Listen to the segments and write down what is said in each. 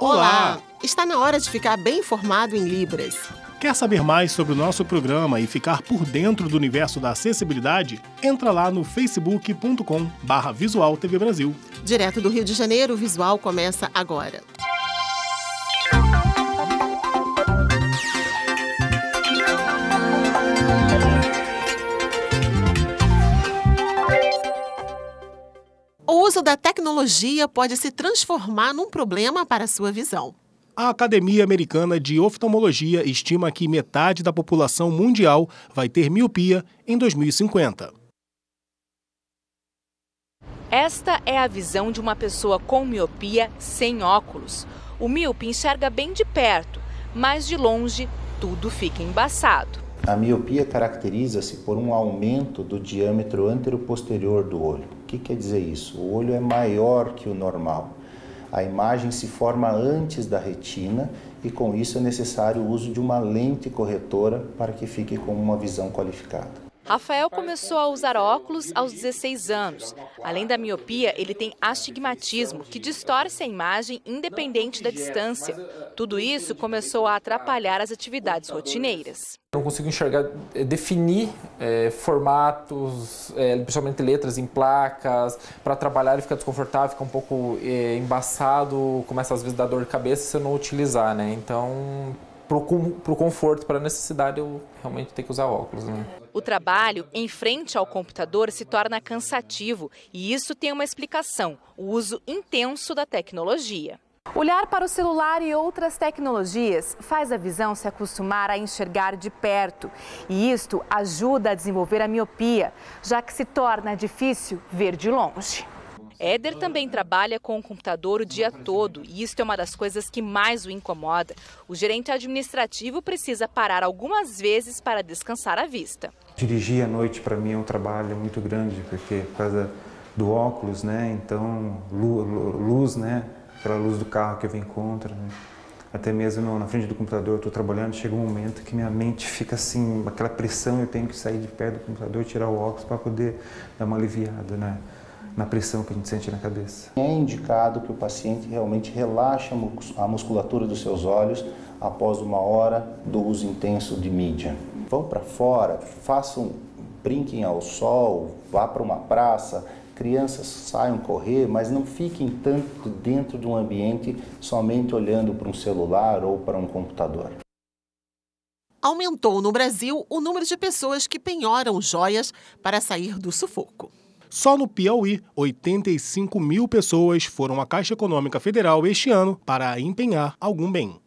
Olá! Está na hora de ficar bem informado em Libras. Quer saber mais sobre o nosso programa e ficar por dentro do universo da acessibilidade? Entra lá no facebook.com/Visual TV Brasil. Direto do Rio de Janeiro, o Visual começa agora. O uso da tecnologia pode se transformar num problema para a sua visão. A Academia Americana de Oftalmologia estima que metade da população mundial vai ter miopia em 2050. Esta é a visão de uma pessoa com miopia sem óculos. O míope enxerga bem de perto, mas de longe tudo fica embaçado. A miopia caracteriza-se por um aumento do diâmetro anteroposterior do olho. O que quer dizer isso? O olho é maior que o normal. A imagem se forma antes da retina e com isso é necessário o uso de uma lente corretora para que fique com uma visão qualificada. Rafael começou a usar óculos aos 16 anos. Além da miopia, ele tem astigmatismo, que distorce a imagem independente da distância. Tudo isso começou a atrapalhar as atividades rotineiras. Não consigo enxergar, definir formatos, principalmente letras em placas. Para trabalhar ele fica desconfortável, fica um pouco embaçado, começa às vezes a dar dor de cabeça se eu não utilizar, né? Então, para o conforto, para a necessidade, eu realmente tenho que usar óculos, né? O trabalho em frente ao computador se torna cansativo e isso tem uma explicação: o uso intenso da tecnologia. Olhar para o celular e outras tecnologias faz a visão se acostumar a enxergar de perto. E isto ajuda a desenvolver a miopia, já que se torna difícil ver de longe. Éder também trabalha com o computador o dia todo e isso é uma das coisas que mais o incomoda. O gerente administrativo precisa parar algumas vezes para descansar a vista. Dirigir à noite para mim é um trabalho muito grande, porque por causa do óculos, né? Então, luz, né? Aquela luz do carro que eu venho contra, né? Até mesmo na frente do computador eu estou trabalhando, chega um momento que minha mente fica assim, aquela pressão, eu tenho que sair de perto do computador e tirar o óculos para poder dar uma aliviada, né? Na pressão que a gente sente na cabeça. É indicado que o paciente realmente relaxe a musculatura dos seus olhos após uma hora do uso intenso de mídia. Vão para fora, brinquem ao sol, vá para uma praça, crianças saiam correr, mas não fiquem tanto dentro de um ambiente somente olhando para um celular ou para um computador. Aumentou no Brasil o número de pessoas que penhoram joias para sair do sufoco. Só no Piauí, 85 mil pessoas foram à Caixa Econômica Federal este ano para empenhar algum bem.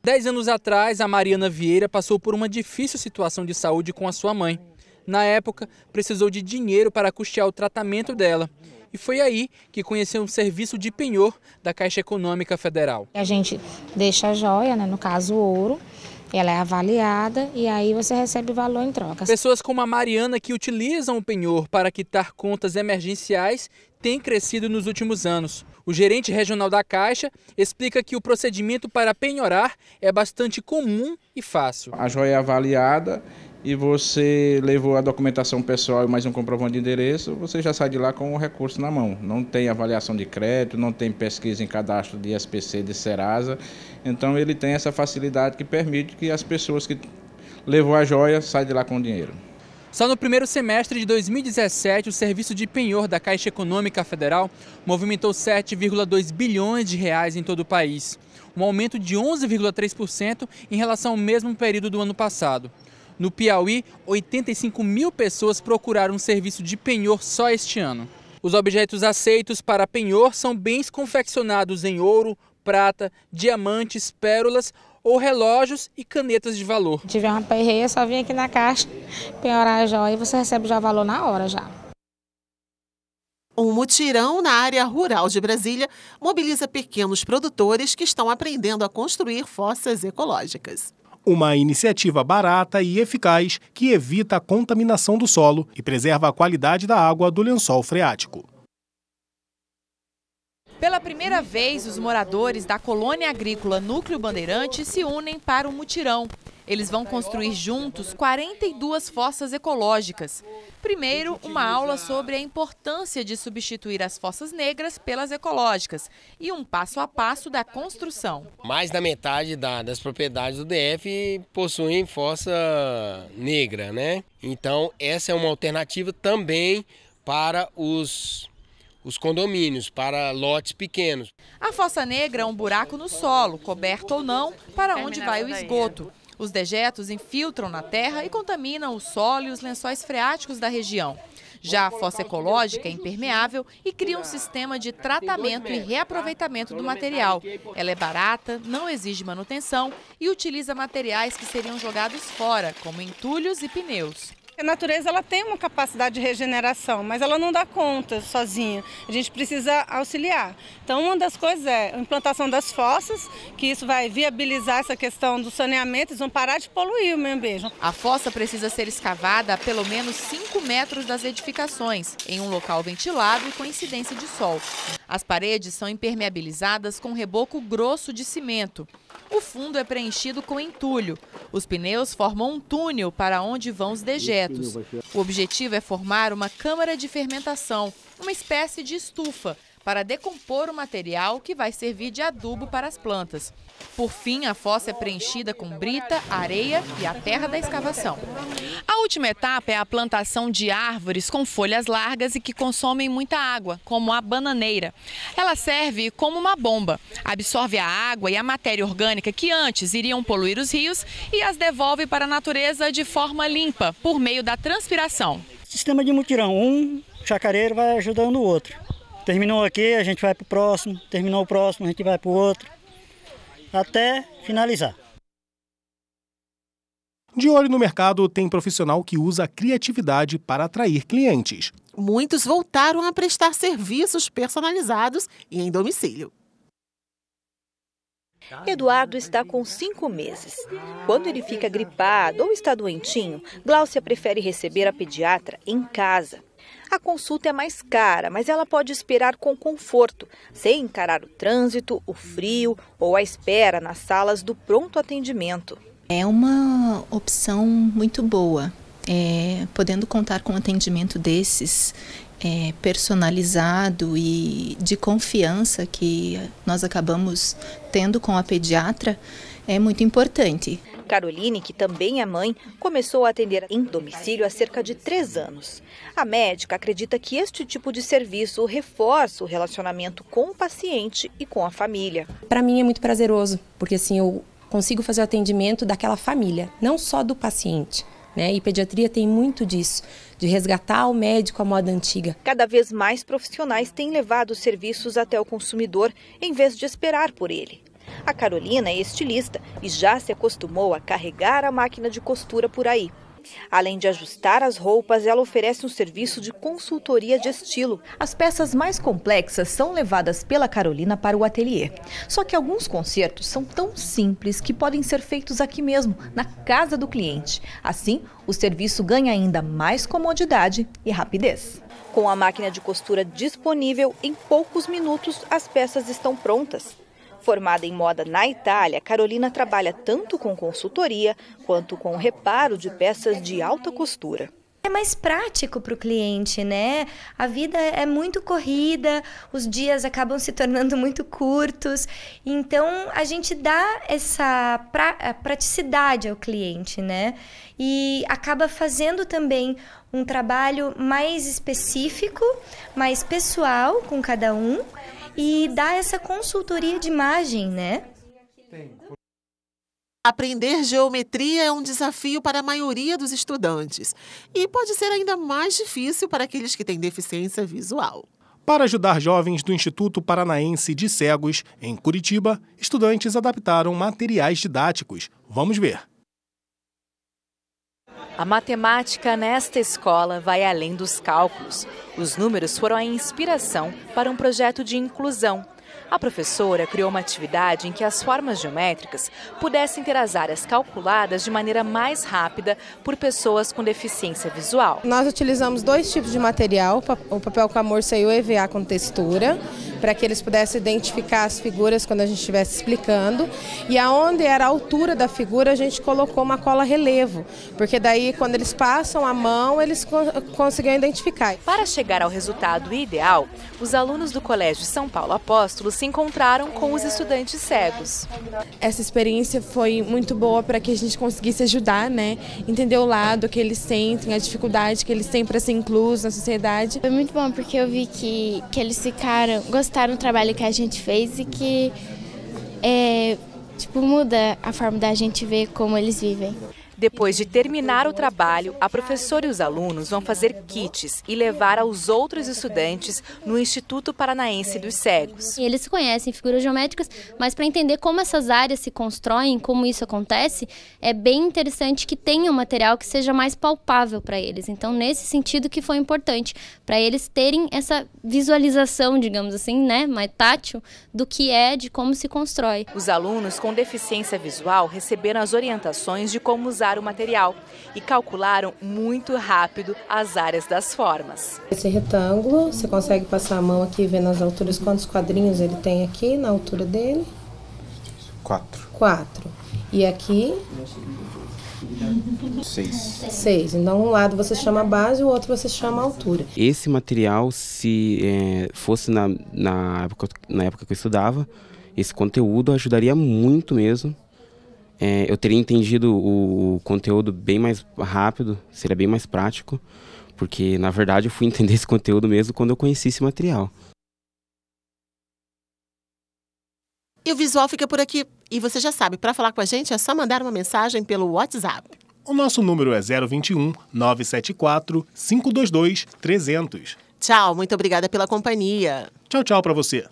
10 anos atrás, a Mariana Vieira passou por uma difícil situação de saúde com a sua mãe. Na época, precisou de dinheiro para custear o tratamento dela. E foi aí que conheceu um serviço de penhor da Caixa Econômica Federal. A gente deixa a joia, né, no caso o ouro. Ela é avaliada e aí você recebe o valor em troca. Pessoas como a Mariana que utilizam o penhor para quitar contas emergenciais têm crescido nos últimos anos. O gerente regional da Caixa explica que o procedimento para penhorar é bastante comum e fácil. A joia é avaliada e você levou a documentação pessoal e mais um comprovante de endereço, você já sai de lá com o recurso na mão. Não tem avaliação de crédito, não tem pesquisa em cadastro de SPC, de Serasa. Então ele tem essa facilidade que permite que as pessoas que levou a joia saiam de lá com o dinheiro. Só no primeiro semestre de 2017, o serviço de penhor da Caixa Econômica Federal movimentou 7,2 bilhões de reais em todo o país, um aumento de 11,3% em relação ao mesmo período do ano passado. No Piauí, 85 mil pessoas procuraram um serviço de penhor só este ano. Os objetos aceitos para penhor são bens confeccionados em ouro, prata, diamantes, pérolas ou relógios e canetas de valor. Se tiver uma perreia, só vem aqui na caixa, penhorar a joia e você recebe já o valor na hora já. Um mutirão na área rural de Brasília mobiliza pequenos produtores que estão aprendendo a construir fossas ecológicas. Uma iniciativa barata e eficaz que evita a contaminação do solo e preserva a qualidade da água do lençol freático. Pela primeira vez, os moradores da Colônia Agrícola Núcleo Bandeirante se unem para o mutirão. Eles vão construir juntos 42 fossas ecológicas. Primeiro, uma aula sobre a importância de substituir as fossas negras pelas ecológicas e um passo a passo da construção. Mais da metade das propriedades do DF possuem fossa negra, né? Então, essa é uma alternativa também para os condomínios, para lotes pequenos. A fossa negra é um buraco no solo, coberto ou não, para onde vai o esgoto. Os dejetos infiltram na terra e contaminam o solo e os lençóis freáticos da região. Já a fossa ecológica é impermeável e cria um sistema de tratamento e reaproveitamento do material. Ela é barata, não exige manutenção e utiliza materiais que seriam jogados fora, como entulhos e pneus. A natureza ela tem uma capacidade de regeneração, mas ela não dá conta sozinha. A gente precisa auxiliar. Então, uma das coisas é a implantação das fossas, que isso vai viabilizar essa questão do saneamento, eles vão parar de poluir o meio ambiente. A fossa precisa ser escavada a pelo menos 5 metros das edificações, em um local ventilado e com incidência de sol. As paredes são impermeabilizadas com reboco grosso de cimento. O fundo é preenchido com entulho. Os pneus formam um túnel para onde vão os dejetos. O objetivo é formar uma câmara de fermentação, uma espécie de estufa, para decompor o material que vai servir de adubo para as plantas. Por fim, a fossa é preenchida com brita, areia e a terra da escavação. A última etapa é a plantação de árvores com folhas largas e que consomem muita água, como a bananeira. Ela serve como uma bomba, absorve a água e a matéria orgânica que antes iriam poluir os rios e as devolve para a natureza de forma limpa, por meio da transpiração. Sistema de mutirão, um chacareiro vai ajudando o outro. Terminou aqui, a gente vai para o próximo, terminou o próximo, a gente vai para o outro, até finalizar. De olho no mercado, tem profissional que usa a criatividade para atrair clientes. Muitos voltaram a prestar serviços personalizados e em domicílio. Eduardo está com 5 meses. Quando ele fica gripado ou está doentinho, Gláucia prefere receber a pediatra em casa. A consulta é mais cara, mas ela pode esperar com conforto, sem encarar o trânsito, o frio ou a espera nas salas do pronto atendimento. É uma opção muito boa, podendo contar com um atendimento desses, personalizado e de confiança que nós acabamos tendo com a pediatra, é muito importante. Caroline, que também é mãe, começou a atender em domicílio há cerca de 3 anos. A médica acredita que este tipo de serviço reforça o relacionamento com o paciente e com a família. Para mim é muito prazeroso, porque assim eu consigo fazer o atendimento daquela família, não só do paciente. E pediatria tem muito disso, de resgatar o médico à moda antiga. Cada vez mais profissionais têm levado os serviços até o consumidor, em vez de esperar por ele. A Carolina é estilista e já se acostumou a carregar a máquina de costura por aí. Além de ajustar as roupas, ela oferece um serviço de consultoria de estilo. As peças mais complexas são levadas pela Carolina para o ateliê. Só que alguns consertos são tão simples que podem ser feitos aqui mesmo, na casa do cliente. Assim, o serviço ganha ainda mais comodidade e rapidez. Com a máquina de costura disponível, em poucos minutos as peças estão prontas. Formada em moda na Itália, Carolina trabalha tanto com consultoria quanto com reparo de peças de alta costura. É mais prático para o cliente, né? A vida é muito corrida, os dias acabam se tornando muito curtos, então a gente dá essa praticidade ao cliente, né? E acaba fazendo também um trabalho mais específico, mais pessoal com cada um, e dá essa consultoria de imagem, né? Aprender geometria é um desafio para a maioria dos estudantes e pode ser ainda mais difícil para aqueles que têm deficiência visual. Para ajudar jovens do Instituto Paranaense de Cegos, em Curitiba, estudantes adaptaram materiais didáticos. Vamos ver. A matemática nesta escola vai além dos cálculos. Os números foram a inspiração para um projeto de inclusão. A professora criou uma atividade em que as formas geométricas pudessem ter as áreas calculadas de maneira mais rápida por pessoas com deficiência visual. Nós utilizamos 2 tipos de material, o papel com amorça e o EVA com textura, para que eles pudessem identificar as figuras quando a gente estivesse explicando. E aonde era a altura da figura, a gente colocou uma cola relevo, porque daí quando eles passam a mão, eles conseguiam identificar. Para chegar ao resultado ideal, os alunos do Colégio São Paulo Apóstolo se encontraram com os estudantes cegos. Essa experiência foi muito boa para que a gente conseguisse ajudar, né? Entender o lado que eles sentem, a dificuldade que eles têm para ser inclusos na sociedade. Foi muito bom porque eu vi que eles gostaram do trabalho que a gente fez e que muda a forma da gente ver como eles vivem. Depois de terminar o trabalho, a professora e os alunos vão fazer kits e levar aos outros estudantes no Instituto Paranaense dos Cegos. Eles conhecem figuras geométricas, mas para entender como essas áreas se constroem, como isso acontece, é bem interessante que tenha um material que seja mais palpável para eles. Então, nesse sentido que foi importante, para eles terem essa visualização, digamos assim, né, mais tátil, do que de como se constrói. Os alunos com deficiência visual receberam as orientações de como usar o material e calcularam muito rápido as áreas das formas. Esse retângulo, você consegue passar a mão aqui e ver nas alturas quantos quadrinhos ele tem aqui na altura dele? 4. 4. E aqui? 6. 6. Então, um lado você chama a base, o outro você chama a altura. Esse material, se fosse na época que eu estudava, esse conteúdo ajudaria muito mesmo. Eu teria entendido o conteúdo bem mais rápido, seria bem mais prático, porque, na verdade, eu fui entender esse conteúdo mesmo quando eu conheci esse material. E o Visual fica por aqui. E você já sabe, para falar com a gente é só mandar uma mensagem pelo WhatsApp. O nosso número é 021 974 522 300. Tchau, muito obrigada pela companhia. Tchau, tchau para você.